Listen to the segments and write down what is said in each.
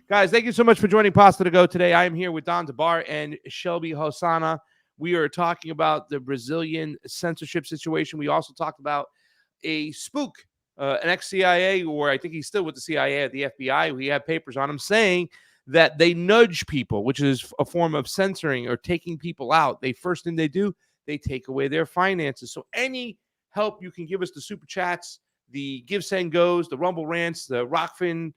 Guys, thank you so much for joining Pasta2GO today. I am here with Don DeBar and Shelby Hosanna. We are talking about the Brazilian censorship situation. We also talked about a spook, an ex-CIA, or I think he's still with the CIA at the FBI. We have papers on him saying that they nudge people, which is a form of censoring or taking people out. First thing they do, they take away their finances. So any help you can give us, the super chats, the give, send, goes, the Rumble rants, the Rockfin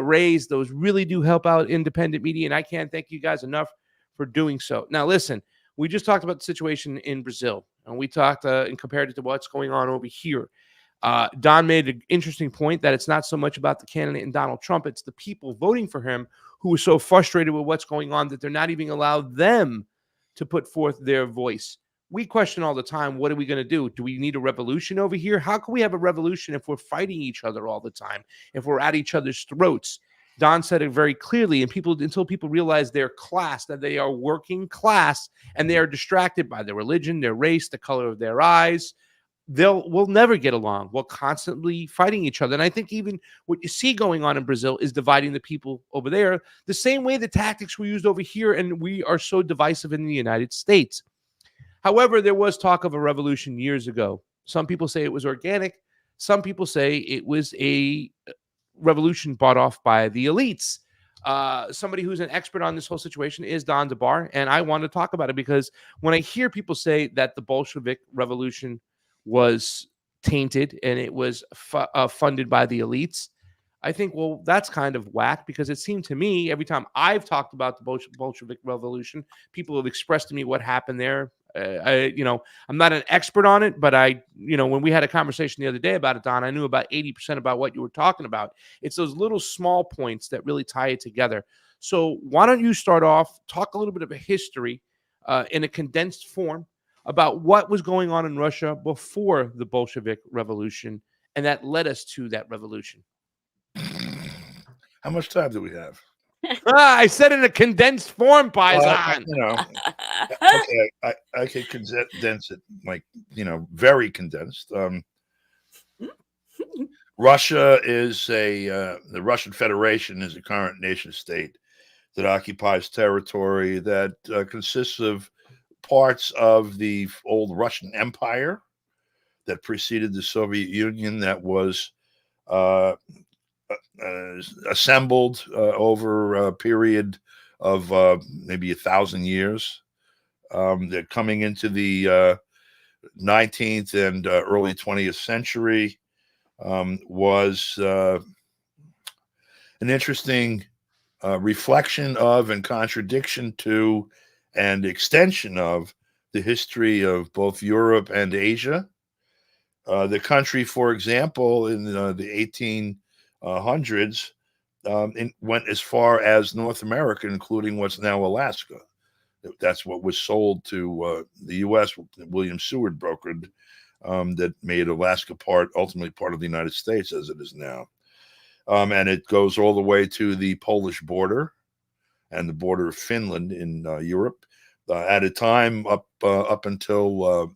raise, those really do help out independent media, and I can't thank you guys enough for doing so. Now, listen, we just talked about the situation in Brazil, and we talked and compared it to what's going on over here. Don made an interesting point that it's not so much about the candidate and Donald Trump, it's the people voting for him who are so frustrated with what's going on that they're not even allowed them to put forth their voice. We question all the time, what are we going to do? Do we need a revolution over here? How can we have a revolution if we're fighting each other all the time, if we're at each other's throats? Don said it very clearly, and until people realize their class, that they are working class, and they are distracted by their religion, their race, the color of their eyes, we'll never get along. We're constantly fighting each other. And I think even what you see going on in Brazil is dividing the people over there, the same way the tactics were used over here, and we are so divisive in the United States. However, there was talk of a revolution years ago. Some people say it was organic. Some people say it was a revolution bought off by the elites. Somebody who's an expert on this whole situation is Don DeBar, and I want to talk about it because when I hear people say that the Bolshevik Revolution was tainted and it was funded by the elites, I think, well, that's kind of whack, because it seemed to me every time I've talked about the Bolshevik Revolution, people have expressed to me what happened there. I'm not an expert on it, but when we had a conversation the other day about it, Don, I knew about 80% about what you were talking about. It's those little small points that really tie it together. So why don't you start off, talk a little bit of a history in a condensed form about what was going on in Russia before the Bolshevik Revolution, and that led us to that revolution. How much time do we have? I said in a condensed form, Paisan. Okay, I can condense it, like, very condensed. Russia is the Russian Federation is a current nation state that occupies territory that consists of parts of the old Russian Empire that preceded the Soviet Union, that was assembled over a period of maybe 1,000 years. They're coming into the 19th and early 20th century. Was an interesting reflection of and contradiction to and extension of the history of both Europe and Asia. The country, for example, in the 1800s, went as far as North America, including what's now Alaska. That's what was sold to the U.S. William Seward brokered, that made Alaska ultimately part of the United States as it is now. And it goes all the way to the Polish border and the border of Finland in Europe. At a time up until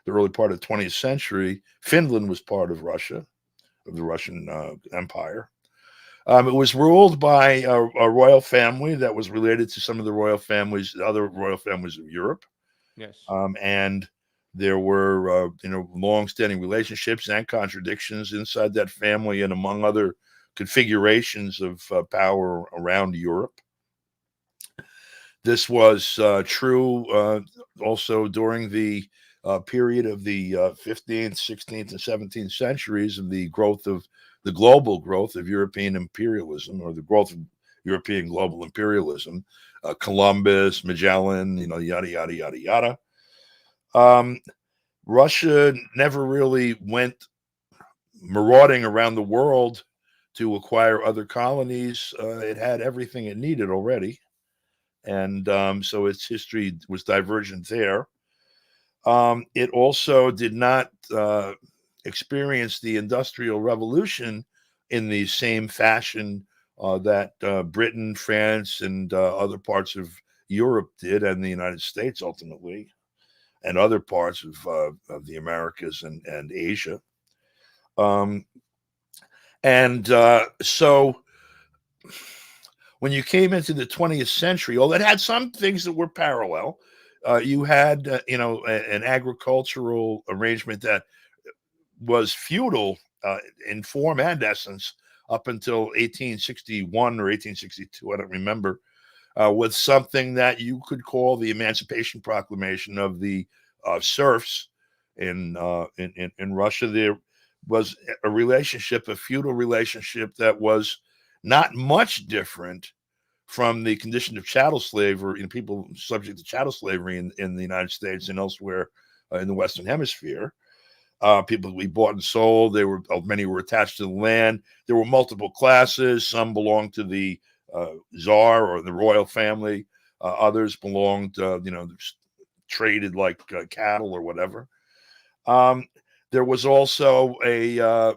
the early part of the 20th century, Finland was part of Russia, of the Russian Empire. It was ruled by a royal family that was related to some of the other royal families of Europe. Yes. And there were, long-standing relationships and contradictions inside that family, and among other configurations of power around Europe. This was true also during the period of the 15th, 16th, and 17th centuries, of the global growth of European imperialism, or the growth of European global imperialism. Columbus, Magellan, yada, yada, yada, yada. Russia never really went marauding around the world to acquire other colonies. It had everything it needed already. And so its history was divergent there. It also did not experience the Industrial Revolution in the same fashion that Britain, France, and other parts of Europe did, and the United States ultimately, and other parts of the Americas and Asia. So When you came into the 20th century, although it had some things that were parallel, you had an agricultural arrangement that was feudal in form and essence up until 1861 or 1862. I don't remember. With something that you could call the Emancipation Proclamation of the serfs in Russia. There was a relationship, a feudal relationship that was not much different from the condition of chattel slavery, people subject to chattel slavery in the United States and elsewhere in the Western Hemisphere. People we bought and sold. Many were attached to the land. There were multiple classes. Some belonged to the czar or the royal family. Others belonged, traded like cattle or whatever. There was also an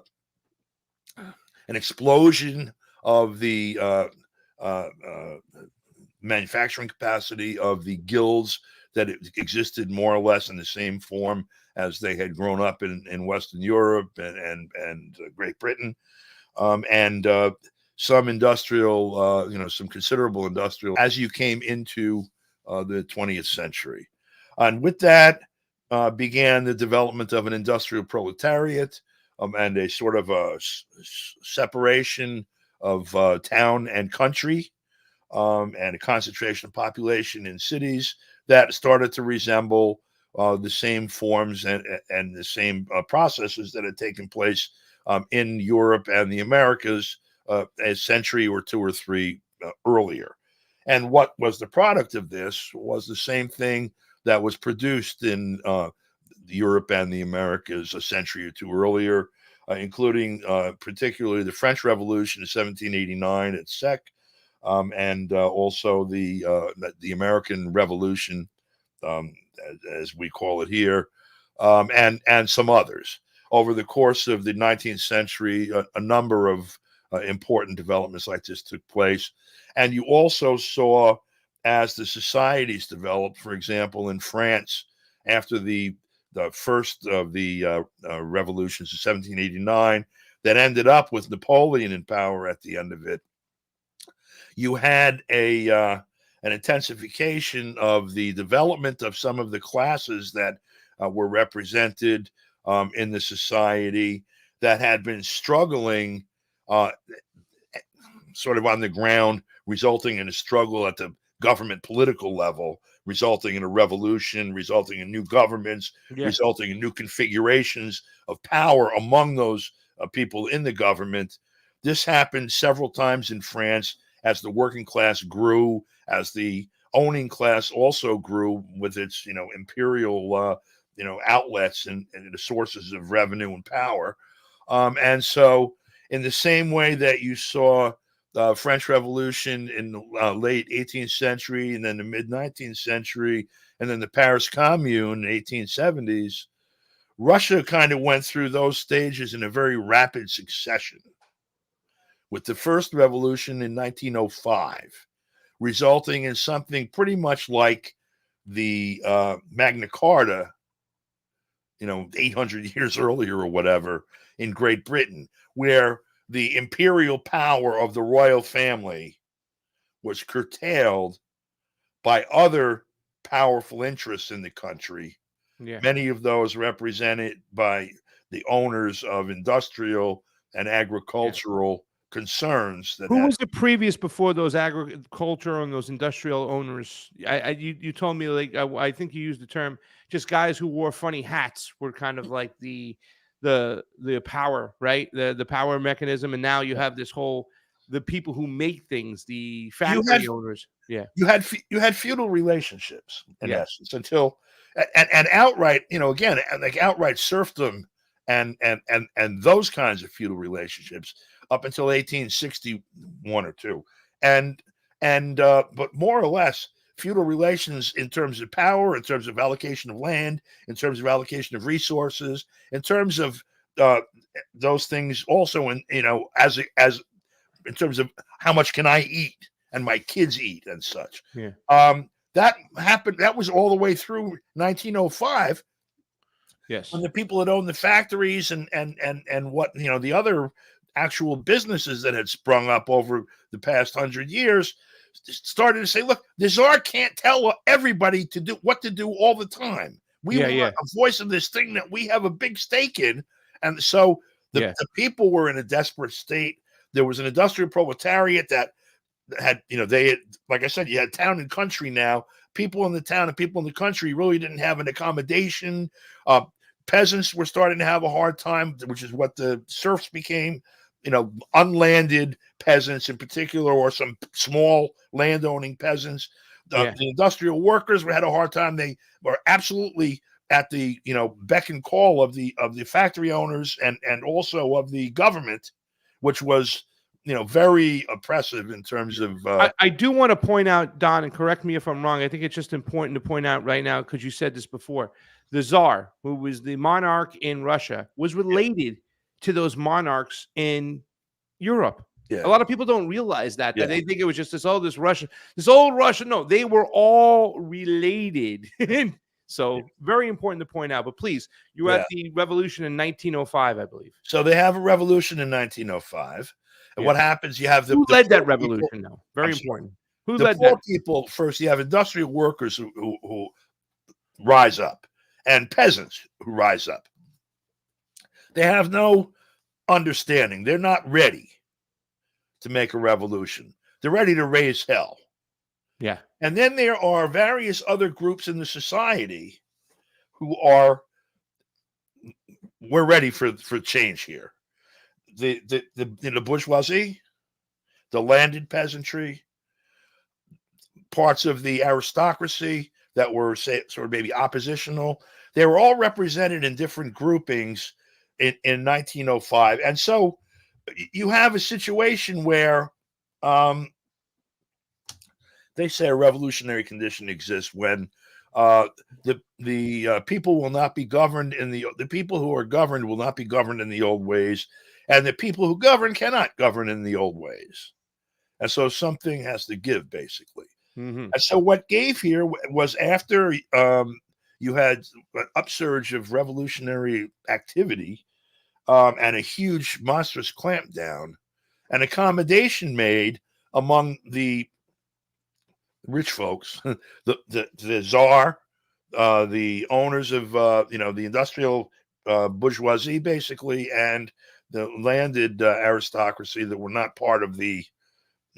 explosion of the manufacturing capacity of the guilds that existed more or less in the same form as they had grown up in Western Europe and Great Britain, and some industrial, some considerable industrial as you came into the 20th century. And with that began the development of an industrial proletariat and a sort of a separation of town and country, and a concentration of population in cities that started to resemble the same forms and the same processes that had taken place in Europe and the Americas a century or two or three earlier. And what was the product of this was the same thing that was produced in Europe and the Americas a century or two earlier, including particularly the French Revolution of 1789 at Sec, and also the American Revolution, as we call it here, and some others. Over the course of the 19th century, a number of important developments like this took place. And you also saw, as the societies developed, for example, in France, after the first of the revolutions of 1789, that ended up with Napoleon in power at the end of it, you had an intensification of the development of some of the classes that were represented in the society that had been struggling sort of on the ground, resulting in a struggle at the government political level, resulting in a revolution, resulting in new governments, resulting in new configurations of power among those people in the government. This happened several times in France as the working class grew, as the owning class also grew with its, imperial, outlets and the sources of revenue and power. And so in the same way that you saw the French Revolution in the late 18th century and then the mid 19th century, and then the Paris Commune in the 1870s, Russia kind of went through those stages in a very rapid succession, with the first revolution in 1905, resulting in something pretty much like the Magna Carta, 800 years earlier or whatever, in Great Britain, where the imperial power of the royal family was curtailed by other powerful interests in the country. Many of those represented by the owners of industrial and agricultural concerns. Who was the previous before those agriculture and those industrial owners? You told me, like, I think you used the term, just guys who wore funny hats were kind of like the power, right? The power mechanism. And now you have this whole, the people who make things, the factory owners. Yeah. You had feudal relationships in essence until and outright, again, like outright serfdom and those kinds of feudal relationships up until 1861 or two. And but more or less feudal relations in terms of power, in terms of allocation of land, in terms of allocation of resources, in terms of those things also, as in terms of how much can I eat and my kids eat and such. That happened. That was all the way through 1905. Yes. When the people that owned the factories and what, the other actual businesses that had sprung up over the past 100 years started to say, look, the czar can't tell everybody to do what to do all the time. We want a voice of this thing that we have a big stake in. And so the people were in a desperate state. There was an industrial proletariat that had, they had, like I said, you had town and country now. People in the town and people in the country really didn't have an accommodation. Peasants were starting to have a hard time, which is what the serfs became, unlanded peasants in particular, or some small landowning peasants. The industrial workers had a hard time. They were absolutely at the beck and call of the factory owners and also of the government, which was very oppressive in terms of. I do want to point out, Don, and correct me if I'm wrong. I think it's just important to point out right now, because you said this before. The Tsar, who was the monarch in Russia, was related to those monarchs in Europe. Yeah. A lot of people don't realize that. They think it was just this old Russia. No, they were all related. So very important to point out. But please, you were at the revolution in 1905, I believe. So they have a revolution in 1905. And what happens? You have who led that revolution, though? Very important. Who led that? People first. You have industrial workers who rise up, and peasants who rise up. They have no understanding. They're not ready to make a revolution. They're ready to raise hell. Yeah. And then there are various other groups in the society who are, we're ready for change here. The bourgeoisie, the landed peasantry, parts of the aristocracy that were, say, sort of maybe oppositional, they were all represented in different groupings in 1905. And so you have a situation where they say a revolutionary condition exists when the people will not be governed the people who are governed will not be governed in the old ways, and the people who govern cannot govern in the old ways. And so something has to give, basically. Mm-hmm. And so what gave here was after you had an upsurge of revolutionary activity and a huge, monstrous clampdown, an accommodation made among the rich folks, the czar, the owners of the industrial bourgeoisie, basically, and the landed aristocracy that were not part of the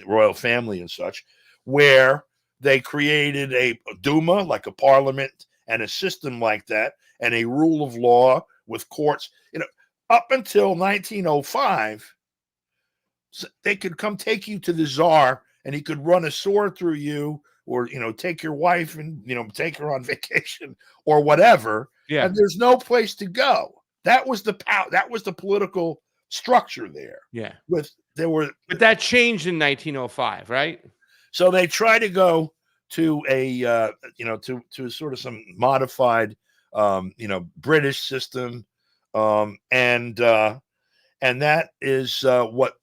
royal family and such, where they created a Duma, like a parliament, and a system like that, and a rule of law with courts. Up until 1905, they could come take you to the czar, and he could run a sword through you, or take your wife and take her on vacation or whatever. Yeah. And there's no place to go. That was the power. That was the political structure there. Yeah. But that changed in 1905, right? So they try to go to a to sort of some modified British system, and that is what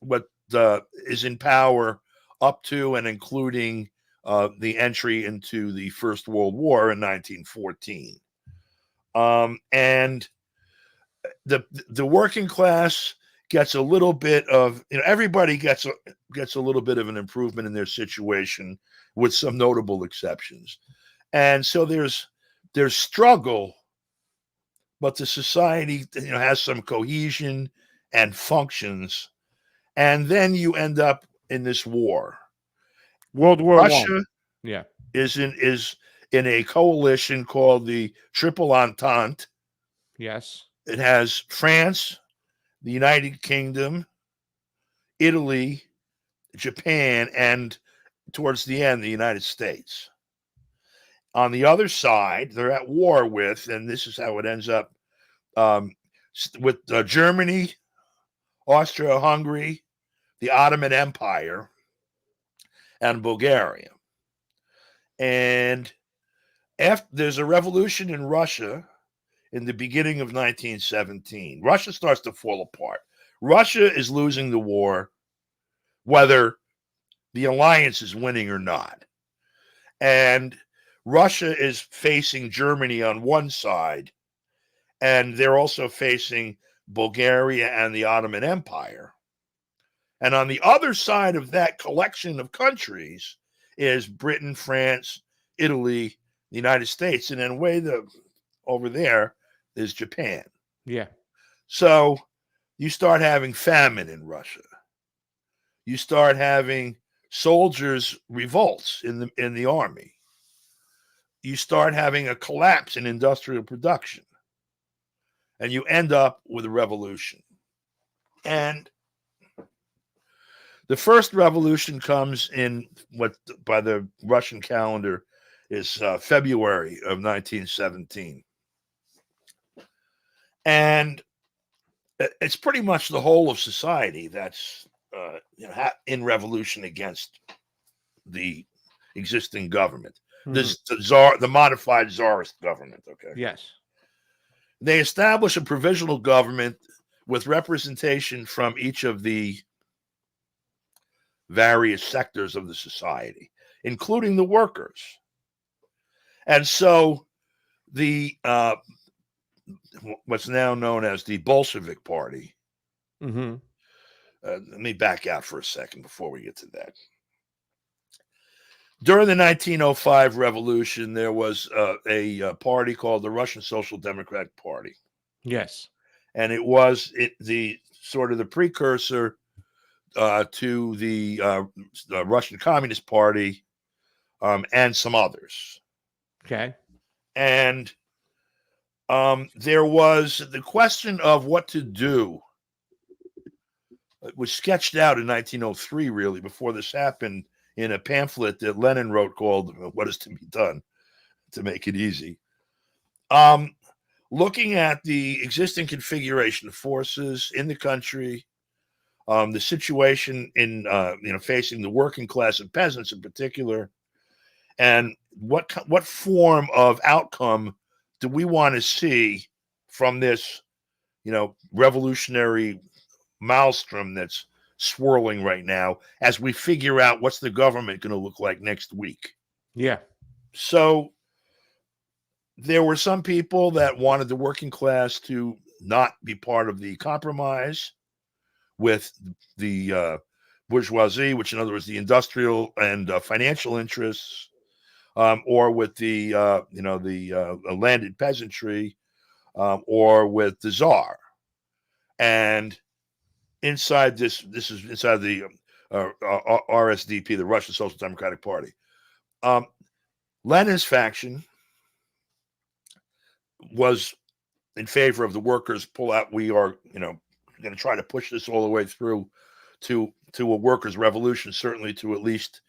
is in power up to and including the entry into the First World War in 1914. And the working class gets a little bit of, everybody gets a little bit of an improvement in their situation, with some notable exceptions. And so there's struggle, but the society has some cohesion and functions. And then you end up in this war. World War Russia I. is in a coalition called the Triple Entente. Yes. It has France, the United Kingdom, Italy, Japan, and towards the end, the United States. On the other side, they're at war with, and this is how it ends up, with Germany, Austria-Hungary, the Ottoman Empire, and Bulgaria. And after there's a revolution in Russia in the beginning of 1917. Russia starts to fall apart. Russia is losing the war, whether the alliance is winning or not. And Russia is facing Germany on one side, and they're also facing Bulgaria and the Ottoman Empire. And on the other side of that collection of countries is Britain, France, Italy, the United States, and then over there is Japan. Yeah. So you start having famine in Russia. You start having soldiers revolts in the army. You start having a collapse in industrial production, and you end up with a revolution. And the first revolution comes in what by the Russian calendar is February of 1917. And it's pretty much the whole of society that's in revolution against the existing government. The modified czarist government. Okay. Yes. They establish a provisional government with representation from each of the various sectors of the society, including the workers. And so the what's now known as the Bolshevik Party. Let me back out for a second before we get to that. During the 1905 revolution, there was a party called the Russian Social Democratic Party. Yes. And it was the sort of the precursor to the Russian Communist Party and some others. Okay. And there was the question of what to do. It was sketched out in 1903, really, before this happened, in a pamphlet that Lenin wrote called What is to be Done, to make it easy. Looking at the existing configuration of forces in the country, the situation in facing the working class and peasants in particular, and what form of outcome do we want to see from this, revolutionary maelstrom that's swirling right now as we figure out what's the government going to look like next week. Yeah. So there were some people that wanted the working class to not be part of the compromise with the bourgeoisie, which in other words, the industrial and financial interests, or with the landed peasantry, or with the czar. And inside this is inside the RSDP, the Russian Social Democratic Party. Lenin's faction was in favor of the workers pull out. We are, going to try to push this all the way through to a workers' revolution, certainly to at least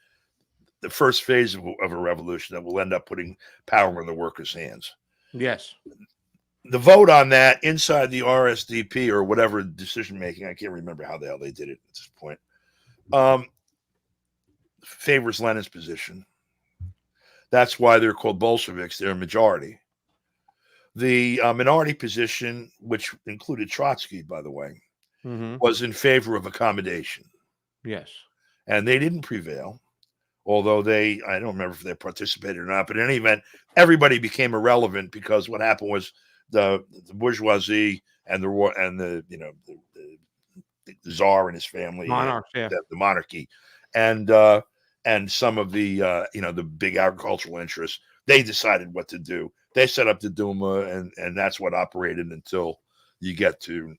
the first phase of a revolution that will end up putting power in the workers' hands. Yes. The vote on that inside the RSDP or whatever decision making, I can't remember how the hell they did it at this point, favors Lenin's position. That's why they're called Bolsheviks. They're a majority. The minority position, which included Trotsky, by the way, was in favor of accommodation. Yes. And they didn't prevail, although I don't remember if they participated or not, but in any event, everybody became irrelevant because what happened was the bourgeoisie and the czar and his family, monarchs, the monarchy, and some of the big agricultural interests, they decided what to do. They set up the Duma, and that's what operated until you get to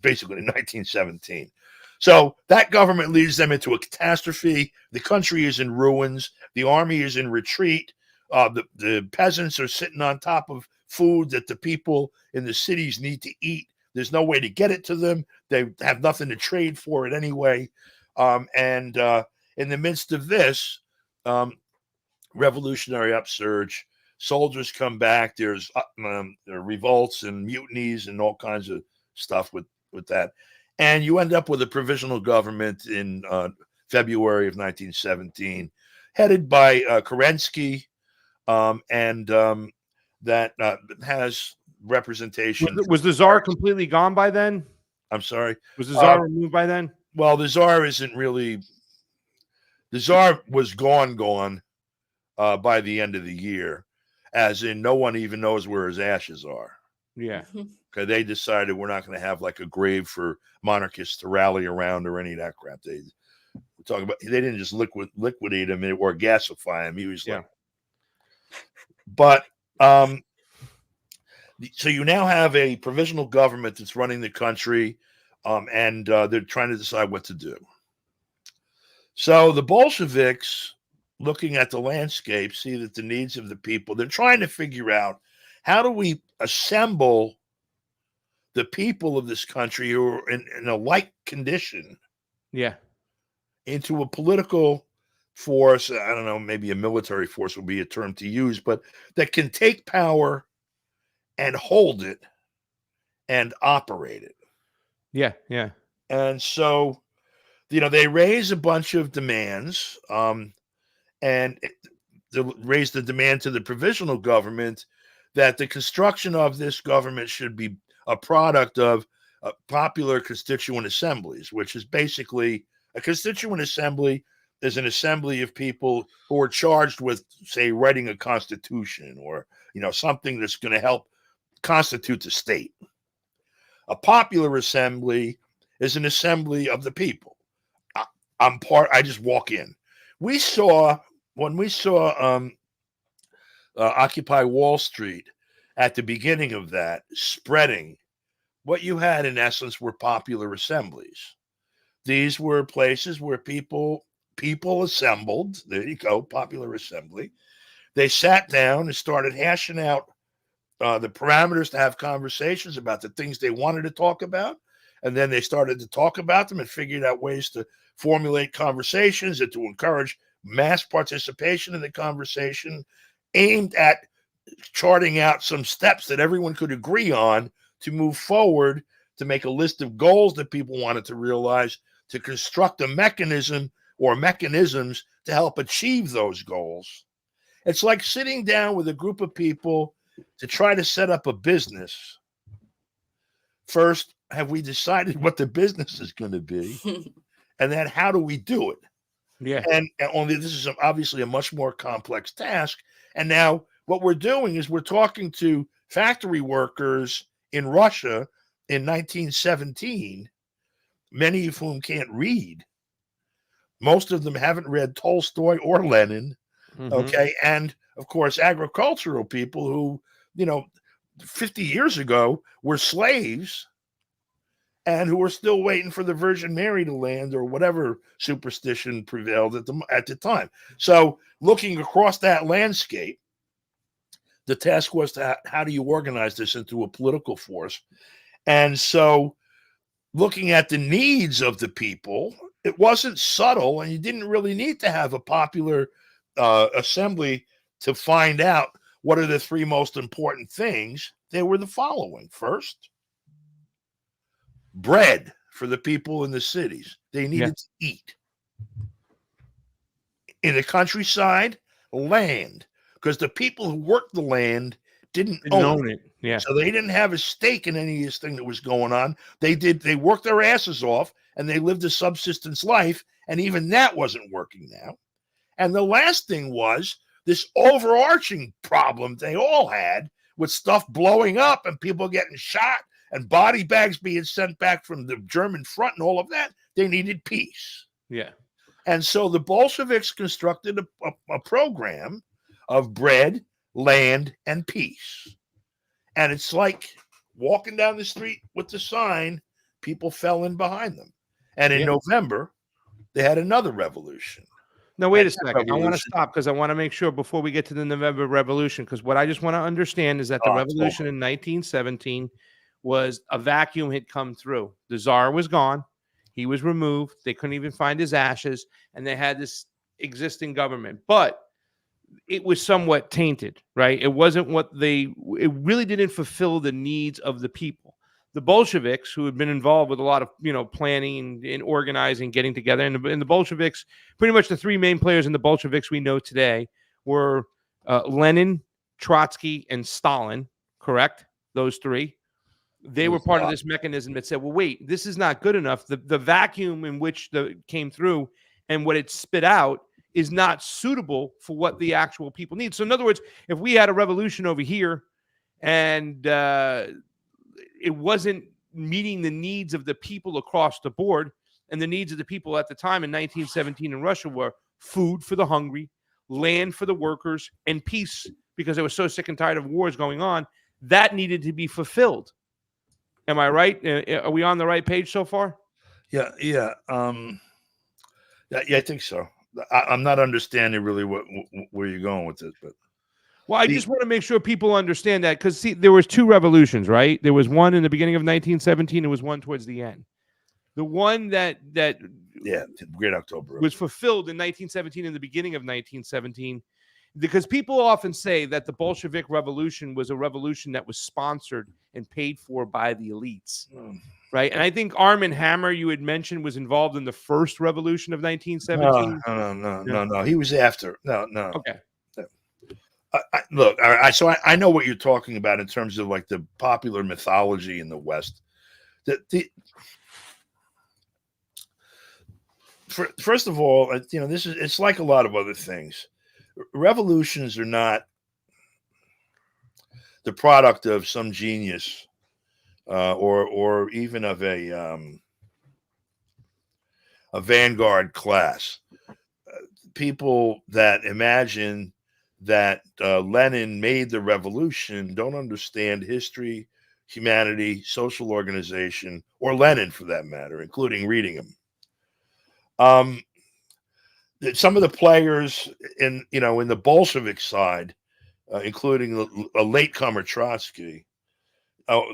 basically 1917. So that government leads them into a catastrophe. The country is in ruins. The army is in retreat. The peasants are sitting on top of food that the people in the cities need to eat. There's no way to get it to them. They have nothing to trade for it anyway. And in the midst of this revolutionary upsurge, soldiers come back. There's revolts and mutinies and all kinds of stuff with that. And you end up with a provisional government in February of 1917, headed by Kerensky, and that has representation. Was the czar completely gone by then? I'm sorry? Was the czar removed by then? Well, the czar isn't really... The czar was gone by the end of the year, as in no one even knows where his ashes are. Yeah. Okay, they decided we're not going to have like a grave for monarchists to rally around or any of that crap. They talk about they didn't just liquidate him or gasify him. He was like, but so you now have a provisional government that's running the country, and they're trying to decide what to do. So the Bolsheviks, looking at the landscape, see that the needs of the people, they're trying to figure out how do we assemble the people of this country who are in a like condition into a political force. I don't know, maybe a military force would be a term to use, but that can take power and hold it and operate it. Yeah. And so, they raise a bunch of demands, and they raise the demand to the provisional government that the construction of this government should be a product of popular constituent assemblies, which is basically a constituent assembly is an assembly of people who are charged with, say, writing a constitution or, something that's going to help constitute the state. A popular assembly is an assembly of the people. I just walk in. When we saw Occupy Wall Street at the beginning of that spreading, what you had in essence were popular assemblies. These were places where people assembled. There you go, popular assembly. They sat down and started hashing out the parameters to have conversations about the things they wanted to talk about. And then they started to talk about them and figured out ways to formulate conversations and to encourage mass participation in the conversation, aimed at charting out some steps that everyone could agree on to move forward, to make a list of goals that people wanted to realize, to construct a mechanism or mechanisms to help achieve those goals. It's like sitting down with a group of people to try to set up a business. First, have we decided what the business is going to be? And then how do we do it? Yeah. And only this is obviously a much more complex task. And now what we're doing is we're talking to factory workers in Russia in 1917, many of whom can't read. Most of them haven't read Tolstoy or Lenin. Okay. And of course, agricultural people who, 50 years ago were slaves and who were still waiting for the Virgin Mary to land or whatever superstition prevailed at the time. So looking across that landscape, the task was how do you organize this into a political force? And so looking at the needs of the people, it wasn't subtle, and you didn't really need to have a popular assembly to find out what are the three most important things. They were the following. First, bread for the people in the cities. They needed to eat. In the countryside, land, because the people who worked the land didn't own it. Yeah. So they didn't have a stake in any of this thing that was going on. They worked their asses off and they lived a subsistence life. And even that wasn't working now. And the last thing was this overarching problem they all had with stuff blowing up and people getting shot and body bags being sent back from the German front and all of that. They needed peace. Yeah. And so the Bolsheviks constructed a program of bread, land, and peace. And it's like walking down the street with the sign, people fell in behind them. And in November, they had another revolution. Now, wait a second. I want to stop because I want to make sure before we get to the November Revolution, because what I just want to understand is that the revolution in 1917 was a vacuum had come through. The Tsar was gone. He was removed. They couldn't even find his ashes. And they had this existing government. But it was somewhat tainted, right? It wasn't it really didn't fulfill the needs of the people. The Bolsheviks, who had been involved with a lot of, planning and organizing, getting together, and the Bolsheviks, pretty much the three main players in the Bolsheviks we know today were Lenin, Trotsky, and Stalin, correct? Those three. They were part of this mechanism that said, well, wait, this is not good enough. The vacuum in which came through and what it spit out is not suitable for what the actual people need. So in other words, if we had a revolution over here and it wasn't meeting the needs of the people across the board. And the needs of the people at the time in 1917 in Russia were food for the hungry, land for the workers, and peace, because they were so sick and tired of wars going on. That needed to be fulfilled. Am I right? Are we on the right page so far? Yeah, yeah, yeah. I think so. I'm not understanding really where you're going with this, but Well, I just want to make sure people understand that, because see, there was two revolutions, right? There was one in the beginning of 1917. There was one towards the end. The one that yeah, Great October was fulfilled in 1917, in the beginning of 1917, because people often say that the Bolshevik Revolution was a revolution that was sponsored and paid for by the elites, right? And I think Arm & Hammer, you had mentioned, was involved in the first revolution of 1917. No. He was after. No. Okay. Look, so I know what you're talking about in terms of like the popular mythology in the West. First of all, it's like a lot of other things. Revolutions are not the product of some genius, or even of a vanguard class. People that imagine that Lenin made the revolution don't understand history, humanity, social organization, or Lenin for that matter, including reading him. Some of the players in the Bolshevik side, including a latecomer Trotsky,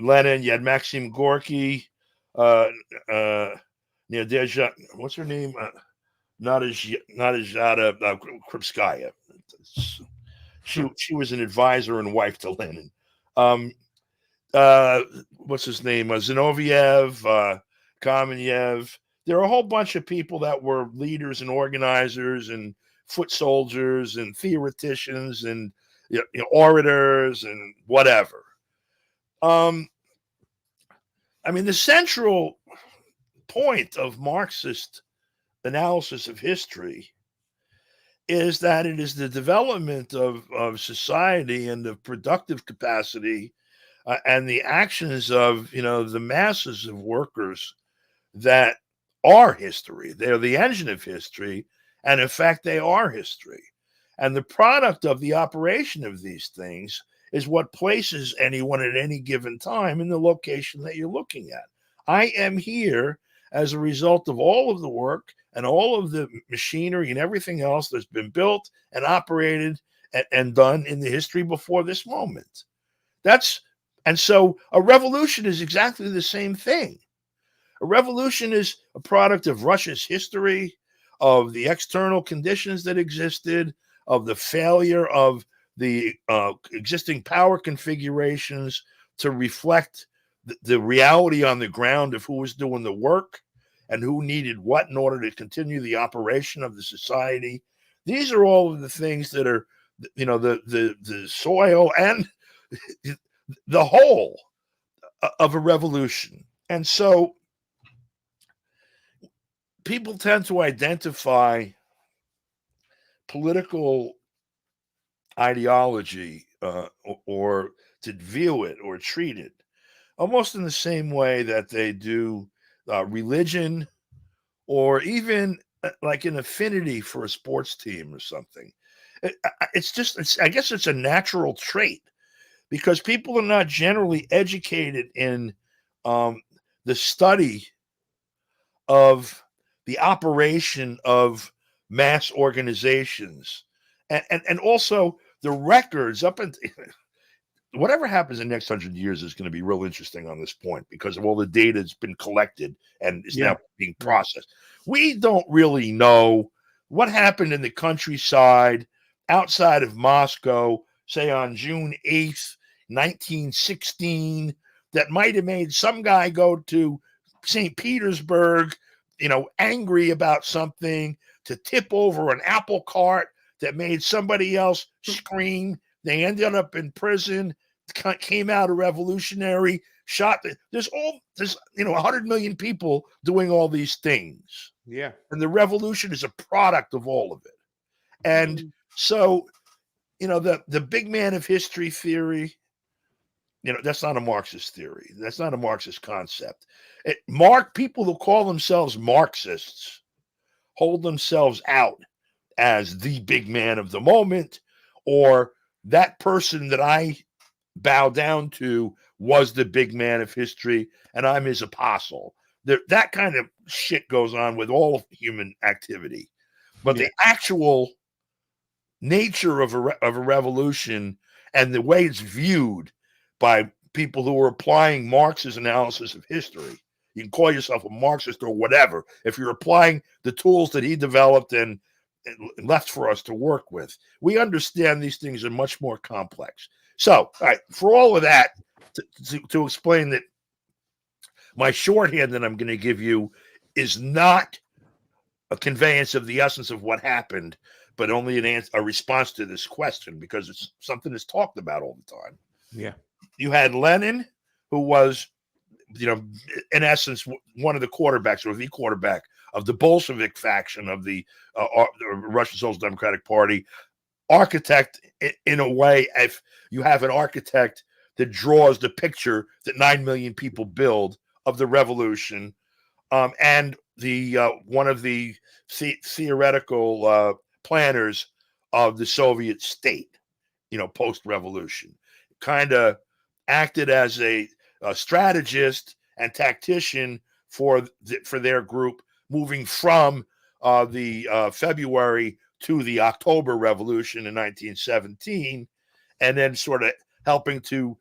Lenin, you had Maxim Gorky, what's her name? Nadezhda Krupskaya. She was an advisor and wife to Lenin. What's his name? Zinoviev, Kamenev. There are a whole bunch of people that were leaders and organizers and foot soldiers and theoreticians and orators and whatever. The central point of Marxist analysis of history is that it is the development of society and of productive capacity, and the actions of the masses of workers that are history. They're the engine of history, and in fact they are history. And the product of the operation of these things is what places anyone at any given time in the location that you're looking at. I am here as a result of all of the work and all of the machinery and everything else that's been built and operated and done in the history before this moment. And so a revolution is exactly the same thing. A revolution is a product of Russia's history, of the external conditions that existed, of the failure of the existing power configurations to reflect the reality on the ground of who was doing the work and who needed what in order to continue the operation of the society. These are all of the things that are, the soil and the whole of a revolution. And so people tend to identify political ideology or to view it or treat it almost in the same way that they do religion, or even like an affinity for a sports team or something. I guess it's a natural trait, because people are not generally educated in the study of the operation of mass organizations, and also the records up and whatever happens in the next 100 years is going to be real interesting on this point, because of all the data that's been collected and is now being processed. We don't really know what happened in the countryside outside of Moscow, say on June 8th, 1916, that might have made some guy go to St. Petersburg, angry about something, to tip over an apple cart that made somebody else scream. They ended up in prison, came out a revolutionary, shot. There's 100 million people doing all these things. Yeah. And the revolution is a product of all of it. And so, the big man of history theory, That's not a Marxist theory. That's not a Marxist concept. People who call themselves Marxists hold themselves out as the big man of the moment, or that person that I bow down to was the big man of history and I'm his apostle. That kind of shit goes on with all human activity. But the actual nature of a revolution and the way it's viewed by people who are applying Marx's analysis of history, you can call yourself a Marxist or whatever. If you're applying the tools that he developed and left for us to work with, we understand these things are much more complex. So, all right, for all of that, to explain that my shorthand that I'm going to give you is not a conveyance of the essence of what happened, but only a response to this question, because it's something that's talked about all the time. Yeah. You had Lenin, who was, in essence, one of the quarterbacks, or the quarterback of the Bolshevik faction of the Russian Social Democratic Party. Architect, in a way, if you have an architect that draws the picture that 9 million people build of the revolution, and the one of the theoretical planners of the Soviet state, post-revolution, kind of acted as a strategist and tactician for their group, moving from the February to the October Revolution in 1917, and then sort of helping to.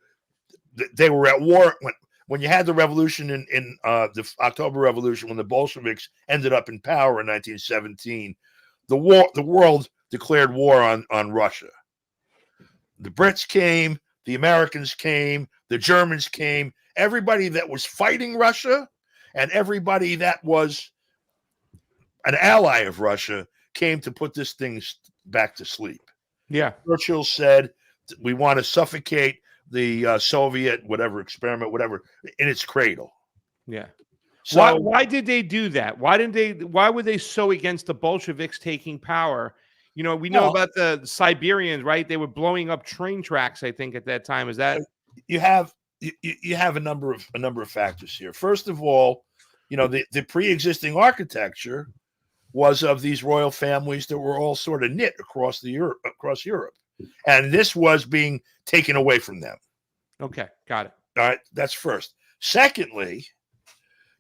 They were at war when you had the revolution in the October Revolution, when the Bolsheviks ended up in power in 1917. The world declared war on Russia. The Brits came, the Americans came, the Germans came, everybody that was fighting Russia and everybody that was an ally of Russia came to put this thing back to sleep. Yeah. Churchill said, we want to suffocate the Soviet, experiment, in its cradle. Yeah. So why did they do that? Why were they so against the Bolsheviks taking power? We know about the Siberians, right? They were blowing up train tracks, I think, at that time. Is that you have a number of factors here. First of all, the pre-existing architecture was of these royal families that were all sort of knit across Europe. And this was being taken away from them. Okay, got it. All right, that's first. Secondly,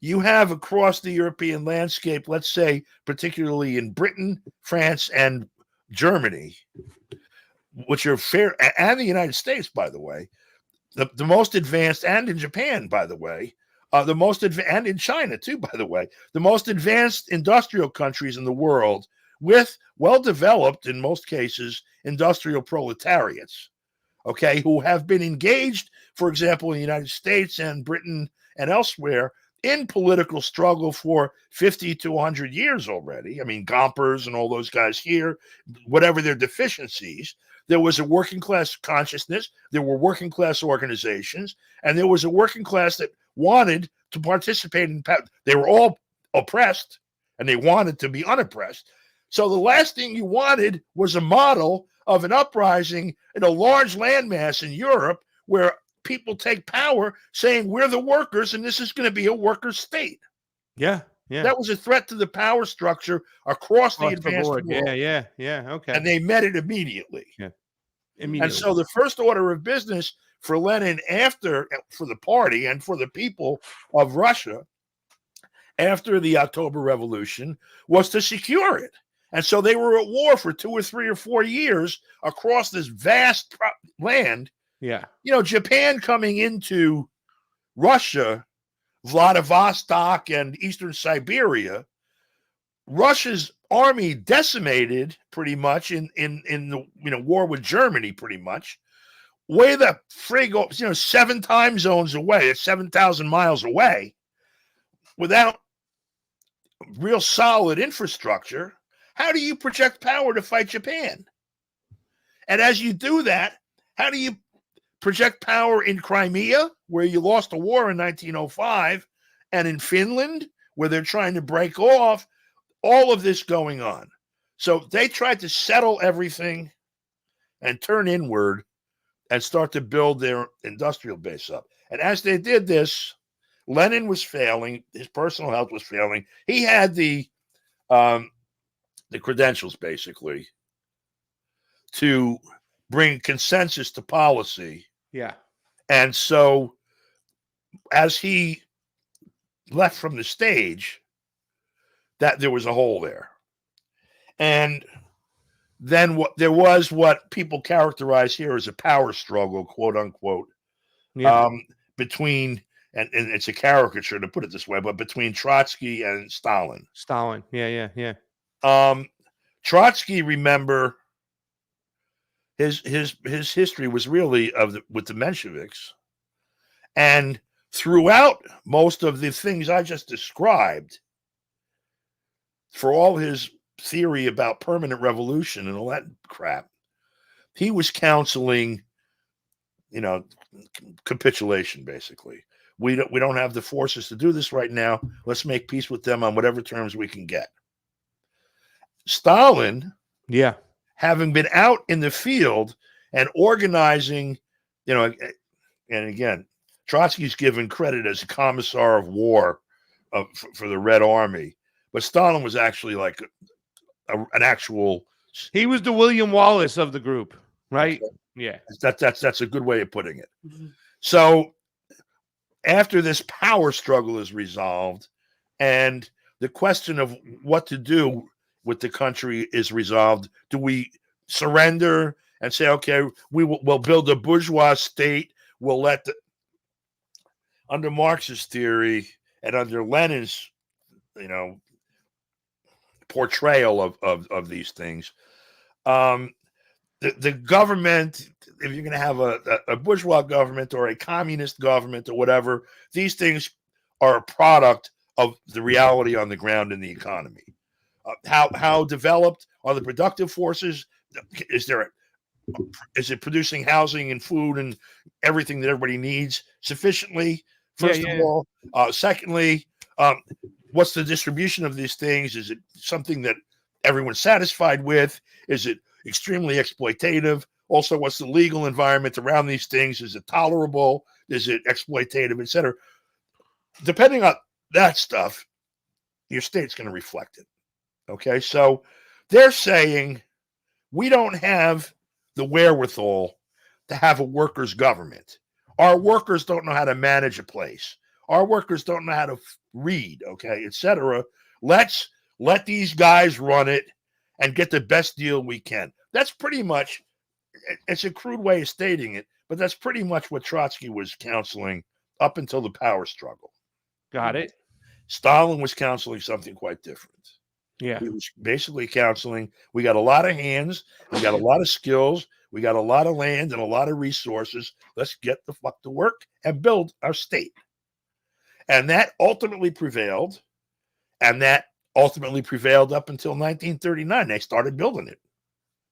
you have across the European landscape, let's say, particularly in Britain, France, and Germany, which are fair, and the United States, by the way, the most advanced, and in Japan, by the way, the most advanced, and in China too, by the way, the most advanced industrial countries in the world, with well-developed, in most cases, industrial proletariats, okay, who have been engaged, for example, in the United States and Britain and elsewhere, in political struggle for 50 to 100 years already. I mean, Gompers and all those guys here, whatever their deficiencies, there was a working class consciousness, there were working class organizations, and there was a working class that wanted to participate in power. They were all oppressed, and they wanted to be unoppressed. So the last thing you wanted was a model of an uprising in a large landmass in Europe where people take power saying we're the workers and this is going to be a worker state. Yeah. That was a threat to the power structure across the advanced world. Yeah. Okay. And they met it immediately. Yeah. And so the first order of business for Lenin, for the party and for the people of Russia after the October Revolution, was to secure it. And so they were at war for 2 or 3 or 4 years across this vast land. Yeah. Japan coming into Russia, Vladivostok and Eastern Siberia, Russia's army decimated pretty much in the war with Germany, pretty much. Way the frig, 7 time zones away, it's 7,000 miles away, without real solid infrastructure. How do you project power to fight Japan? And as you do that, how do you project power in Crimea, where you lost a war in 1905, and in Finland, where they're trying to break off? All of this going on. So they tried to settle everything and turn inward and start to build their industrial base up. And as they did this, Lenin was failing. His personal health was failing. He had the credentials, basically, to bring consensus to policy. Yeah. And so as he left from the stage, that there was a hole there. And then what people characterize here as a power struggle, quote unquote, Yeah. between, and it's a caricature to put it this way, but between Trotsky and Stalin. Stalin. Yeah. Trotsky, remember, his history was really with the Mensheviks, and throughout most of the things I just described, for all his theory about permanent revolution and all that crap, he was counseling, capitulation, basically. We don't have the forces to do this right now. Let's make peace with them on whatever terms we can get. Stalin, having been out in the field and organizing, and again, Trotsky's given credit as a commissar of war for the Red Army, but Stalin was actually like an actual. He was the William Wallace of the group, right? Okay. Yeah. That's a good way of putting it. Mm-hmm. So after this power struggle is resolved and the question of what to do with the country is resolved, do we surrender and say, okay, we'll build a bourgeois state, we'll let under Marx's theory and under Lenin's, portrayal of these things, the government, if you're going to have a bourgeois government or a communist government or whatever, these things are a product of the reality on the ground in the economy. How developed are the productive forces? Is it producing housing and food and everything that everybody needs sufficiently? First of all, secondly, what's the distribution of these things? Is it something that everyone's satisfied with? Is it extremely exploitative? Also, what's the legal environment around these things? Is it tolerable? Is it exploitative, et cetera? Depending on that stuff, your state's going to reflect it. Okay, so they're saying we don't have the wherewithal to have a workers' government. Our workers don't know how to manage a place. Our workers don't know how to read, okay, et cetera. Let's let these guys run it and get the best deal we can. That's pretty much, it's a crude way of stating it, but that's pretty much what Trotsky was counseling up until the power struggle. Got it. Stalin was counseling something quite different. Yeah. He was basically counseling, we got a lot of hands, we got a lot of skills, we got a lot of land and a lot of resources. Let's get the fuck to work and build our state. And that ultimately prevailed. And that ultimately prevailed up until 1939. They started building it.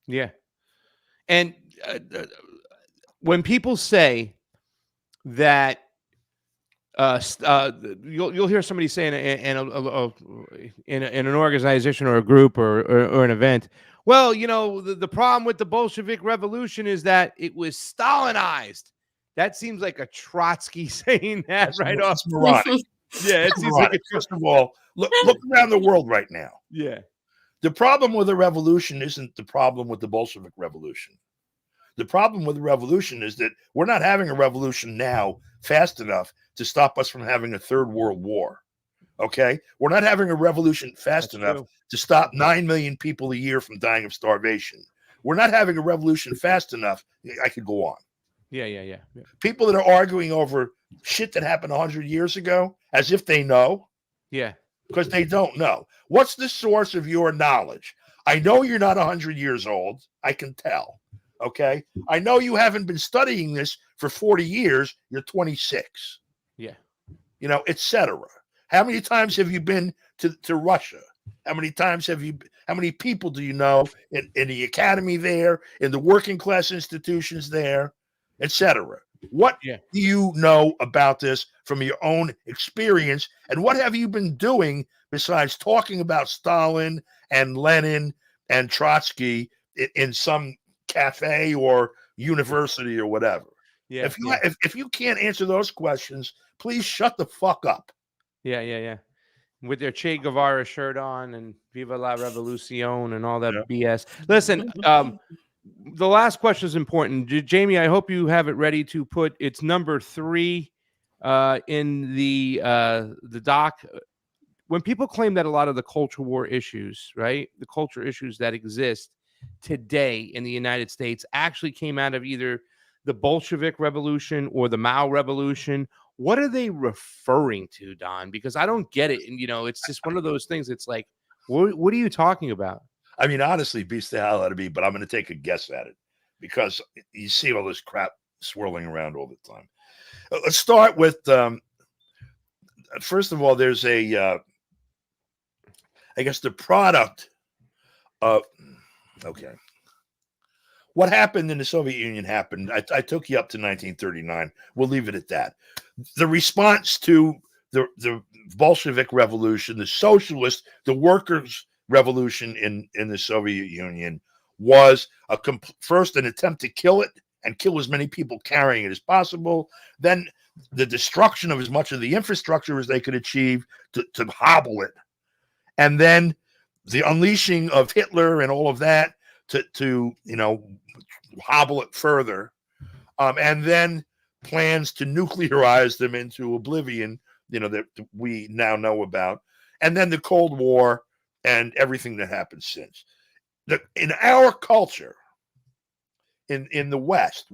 Yeah. And when people say that you'll hear somebody saying in an organization or a group or an event, well, the problem with the Bolshevik Revolution is that it was Stalinized. That seems like a Trotsky saying that right off. It's moronic. Yeah, it seems like first of all, look around the world right now. Yeah. The problem with the revolution isn't the problem with the Bolshevik Revolution. The problem with the revolution is that we're not having a revolution now fast enough to stop us from having a third world war. Okay? We're not having a revolution fast enough to stop 9 million people a year from dying of starvation. We're not having a revolution fast enough. I could go on. Yeah. People that are arguing over shit that happened 100 years ago as if they know. Yeah. Because they don't know. What's the source of your knowledge? I know you're not 100 years old. I can tell. Okay? I know you haven't been studying this for 40 years. You're 26. Yeah. Et cetera. How many times have you been to Russia? How many people do you know in the academy there, in the working class institutions there, et cetera? What do you know about this from your own experience? And what have you been doing besides talking about Stalin and Lenin and Trotsky in some cafe or university or whatever. Yeah, yeah, If you can't answer those questions, please shut the fuck up. yeah. With their Che Guevara shirt on and Viva la Revolucion and all that Yeah. BS. Listen, the last question is important. Jamie, I hope you have it ready to put it's number 3 in the doc. When people claim that a lot of the culture war issues, right, the culture issues that exist today in the United States actually came out of either the Bolshevik Revolution or the Mao Revolution. What are they referring to, Don? Because I don't get it. And, it's just one of those things. It's like, what are you talking about? I mean, honestly, beats the hell out of me, but I'm going to take a guess at it because you see all this crap swirling around all the time. Let's start with, first of all, there's I guess the product of, okay. What happened in the Soviet Union happened. I took you up to 1939. We'll leave it at that. The response to the Bolshevik Revolution, the socialist, the workers' revolution in the Soviet Union was first an attempt to kill it and kill as many people carrying it as possible. Then the destruction of as much of the infrastructure as they could achieve to hobble it. And then the unleashing of Hitler and all of that to hobble it further, and then plans to nuclearize them into oblivion, that we now know about, and then the Cold War and everything that happened since. In our culture, in the West,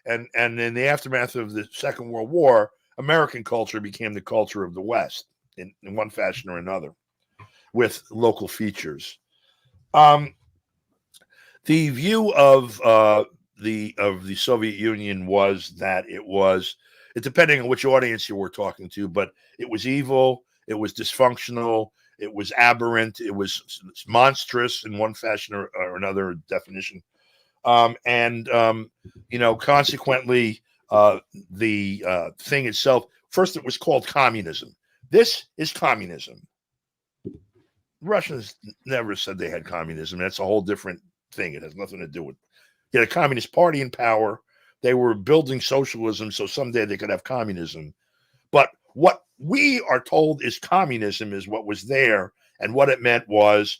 and in the aftermath of the Second World War, American culture became the culture of the West in one fashion or another, with local features. The view of the Soviet Union was that it depending on which audience you were talking to, but it was evil, it was dysfunctional, it was aberrant, it was monstrous in one fashion or another definition, consequently, the thing itself. First, it was called communism. This is communism. Russians never said they had communism. That's a whole different thing. It has nothing to do with a Communist Party in power. They were building socialism so someday they could have communism. But what we are told is communism is what was there, and what it meant was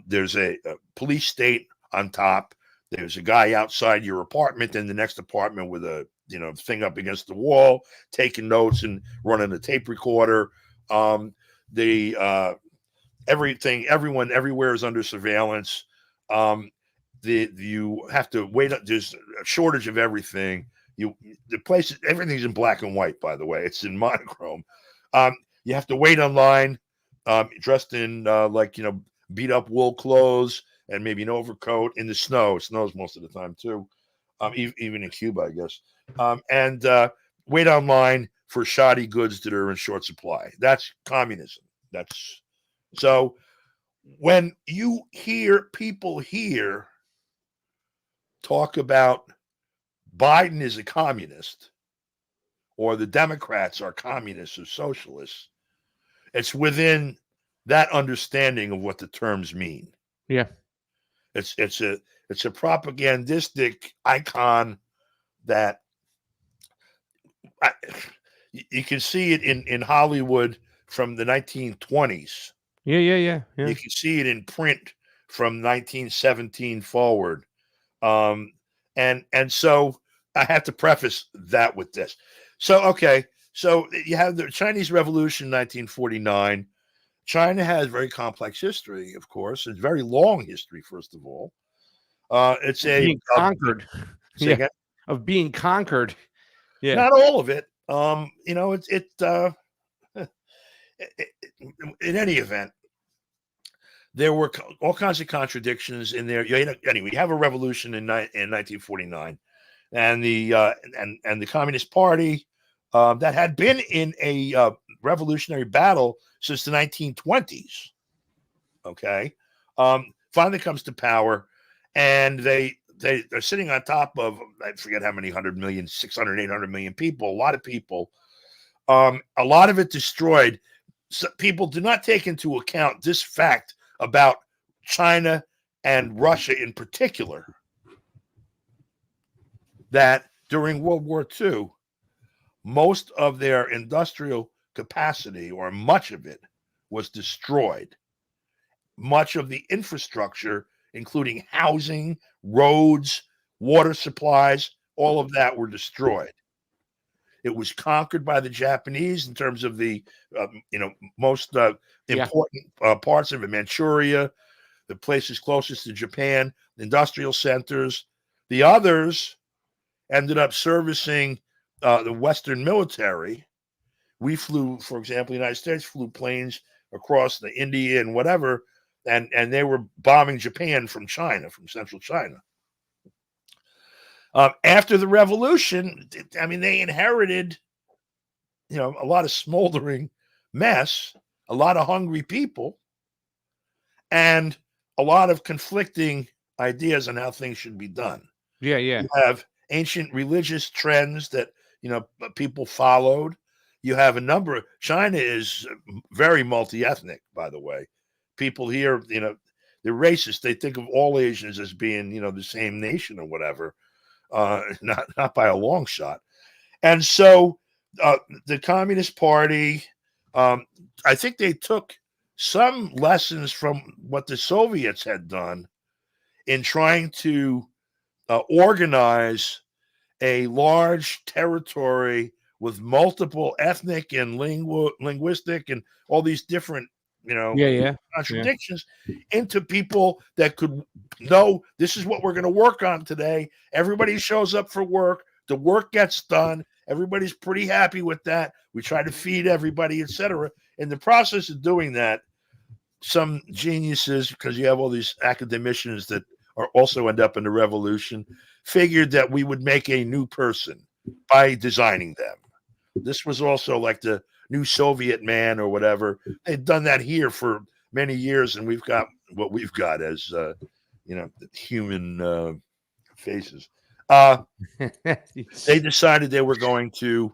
there's a police state on top. There's a guy outside your apartment in the next apartment with a thing up against the wall, taking notes and running a tape recorder. Everyone everywhere is under surveillance. You have to wait. There's a shortage of everything. Everything's in black and white, by the way. It's in monochrome. You have to wait online, dressed in beat up wool clothes and maybe an overcoat in the snow. It snows most of the time too, even in Cuba, I guess. And wait online for shoddy goods that are in short supply. That's communism. So when you hear people here talk about Biden is a communist or the Democrats are communists or socialists, it's within that understanding of what the terms mean. Yeah. It's a propagandistic icon that you can see it in Hollywood from the 1920s. Yeah. You can see it in print from 1917 forward. And so I have to preface that with this. So, okay. So you have the Chinese Revolution, 1949. China has very complex history, of course. It's very long history, first of all. It's being conquered. Of being conquered. Yeah. Not all of it. In any event, there were all kinds of contradictions in there. Anyway, you have a revolution in 1949, and the Communist Party that had been in a revolutionary battle since the 1920s. Okay, finally comes to power, and they're sitting on top of, I forget how many 100 million, 600, 800 million people, a lot of people. A lot of it destroyed. So people do not take into account this fact about China and Russia in particular. that during World War II, most of their industrial capacity, or much of it, was destroyed. Much of the infrastructure, including housing, roads, water supplies, all of that were destroyed. It was conquered by the Japanese in terms of the, most important parts of it, Manchuria, the places closest to Japan, industrial centers. The others ended up servicing the Western military. We flew, for example, the United States flew planes across the India and whatever, and they were bombing Japan from China, from central China. After the revolution, I mean, they inherited, a lot of smoldering mess, a lot of hungry people, and a lot of conflicting ideas on how things should be done. Yeah. You have ancient religious trends that, people followed. You have a number of, China is very multi-ethnic, by the way. People here, they're racist. They think of all Asians as being, the same nation or whatever. Not by a long shot. And so the Communist Party, I think they took some lessons from what the Soviets had done in trying to organize a large territory with multiple ethnic and linguistic and all these different, contradictions into people that could know this is what we're going to work on today. Everybody shows up for work. The work gets done. Everybody's pretty happy with that. We try to feed everybody, etc. In the process of doing that, some geniuses, because you have all these academicians that are also end up in the revolution, figured that we would make a new person by designing them. This was also like the new Soviet man or whatever. They've done that here for many years, and we've got what we've got as human faces. They decided they were going to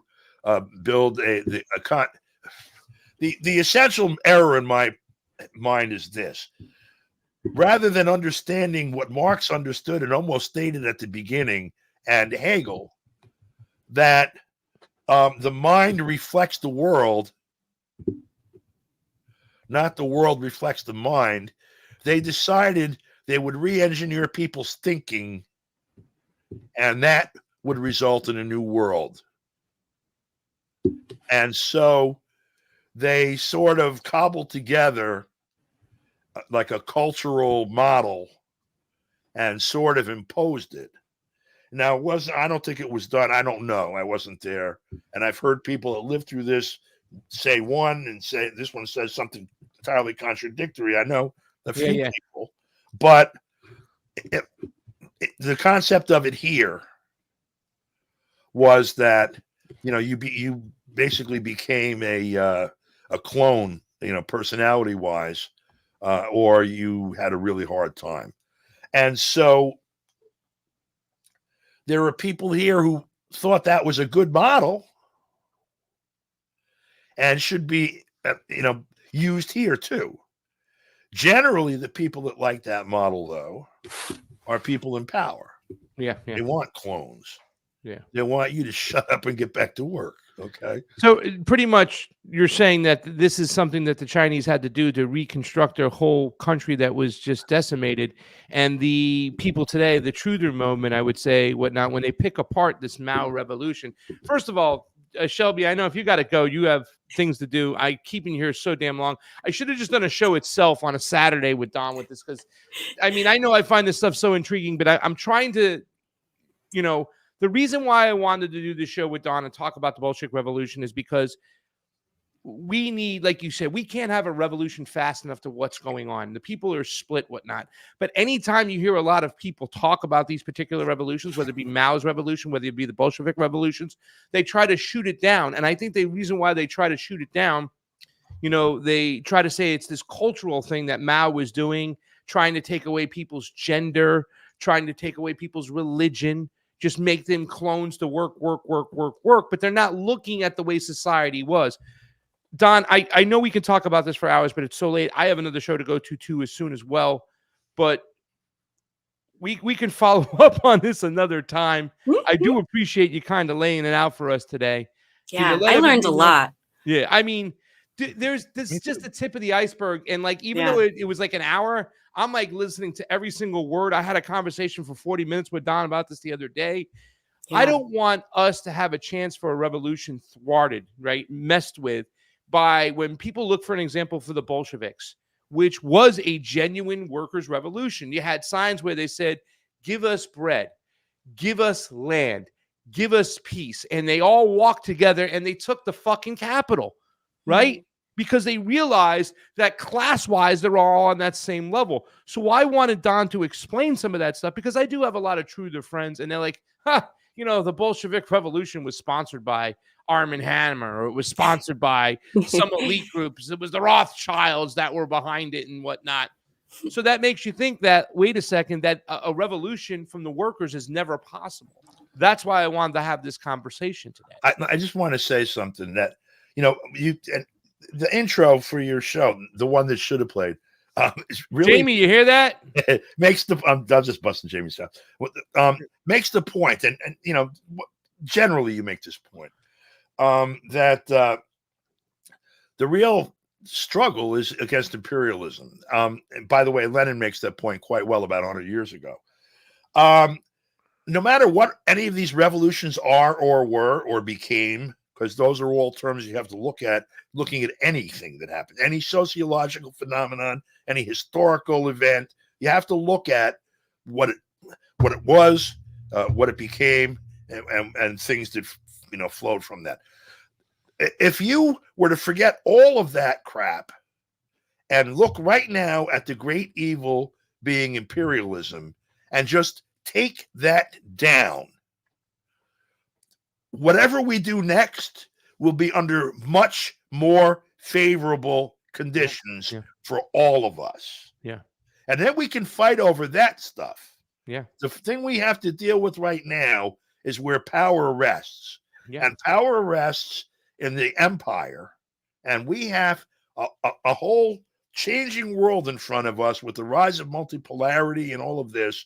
build the essential error in my mind is this: rather than understanding what Marx understood and almost stated at the beginning, and Hegel, that the mind reflects the world, not the world reflects the mind, they decided they would re-engineer people's thinking, and that would result in a new world. And so they sort of cobbled together like a cultural model and sort of imposed it. Now, I don't think it was done. I don't know. I wasn't there. And I've heard people that lived through this say one and say this one says something entirely contradictory. I know a few people, but the concept of it here was that, you basically became a clone, personality wise, or you had a really hard time. And so there are people here who thought that was a good model and should be, used here too. Generally, the people that like that model, though, are people in power. Yeah. They want clones. Yeah. They want you to shut up and get back to work. Okay. So pretty much you're saying that this is something that the Chinese had to do to reconstruct their whole country that was just decimated. And the people today, the truther moment, I would say, whatnot, when they pick apart this Mao revolution. First of all, Shelby, I know if you got to go, you have things to do. Keeping you here so damn long. I should have just done a show itself on a Saturday with Don with this, because I mean, I know I find this stuff so intriguing, but I'm trying to, the reason why I wanted to do the show with Don and talk about the Bolshevik Revolution is because we need, like you said, we can't have a revolution fast enough to what's going on. The people are split, whatnot. But anytime you hear a lot of people talk about these particular revolutions, whether it be Mao's revolution, whether it be the Bolshevik revolutions, they try to shoot it down. And I think the reason why they try to shoot it down, they try to say it's this cultural thing that Mao was doing, trying to take away people's gender, trying to take away people's religion, just make them clones to work. But they're not looking at the way society was. Don, I know we can talk about this for hours, but it's so late. I have another show to go to too as soon as well. But we can follow up on this another time. I Mhm. do appreciate you kind of laying it out for us today. Can you Yeah, let I learned a everybody know? lot. Yeah, I mean, there's this Me is just too. the tip of the iceberg, and like even Yeah. though it was like an hour, I'm like listening to every single word. I had a conversation for 40 minutes with Don about this the other day. I Yeah. don't want us to have a chance for a revolution thwarted, right? Messed with by when people look for an example for the Bolsheviks, which was a genuine workers' revolution. You had signs where they said, "Give us bread, give us land, give us peace." And they all walked together and they took the fucking capital, right? Mhm. Because they realized that class-wise, they're all on that same level. So I wanted Don to explain some of that stuff because I do have a lot of truther friends, and they're like, the Bolshevik Revolution was sponsored by Arm& Hammer, or it was sponsored by some elite groups. It was the Rothschilds that were behind it and whatnot. So that makes you think that, wait a second, that a revolution from the workers is never possible. That's why I wanted to have this conversation today. I just want to say something that, the intro for your show, the one that should have played, is really Jamie, you hear that? makes the I'm just busting Jamie's stuff. Makes the point, and generally you make this point, that the real struggle is against imperialism. And by the way, Lenin makes that point quite well about 100 years ago. No matter what any of these revolutions are or were or became, because those are all terms you have to look at, looking at anything that happened, any sociological phenomenon, any historical event, you have to look at what it was, what it became, and things that flowed from that. If you were to forget all of that crap and look right now at the great evil being imperialism and just take that down, whatever we do next will be under much more favorable conditions for all of us. Yeah. And then we can fight over that stuff. Yeah. The thing we have to deal with right now is where power rests. Yeah. And power rests in the empire. And we have a whole changing world in front of us with the rise of multipolarity and all of this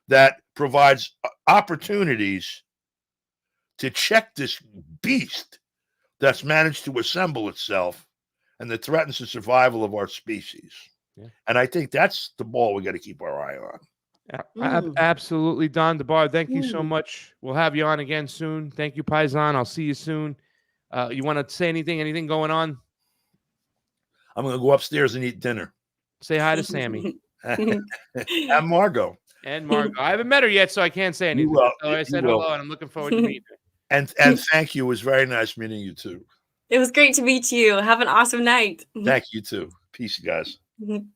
that provides opportunities to check this beast that's managed to assemble itself and that threatens the survival of our species. Yeah. And I think that's the ball we got to keep our eye on. Absolutely, Don DeBar. Thank you so much. We'll have you on again soon. Thank you, Paisan. I'll see you soon. You want to say anything? Anything going on? I'm going to go upstairs and eat dinner. Say hi to Sammy. And Margot. And Margot. I haven't met her yet, so I can't say anything. So I said hello, and I'm looking forward to meeting her. And thank you. It was very nice meeting you, too. It was great to meet you. Have an awesome night. Thank you, too. Peace, guys.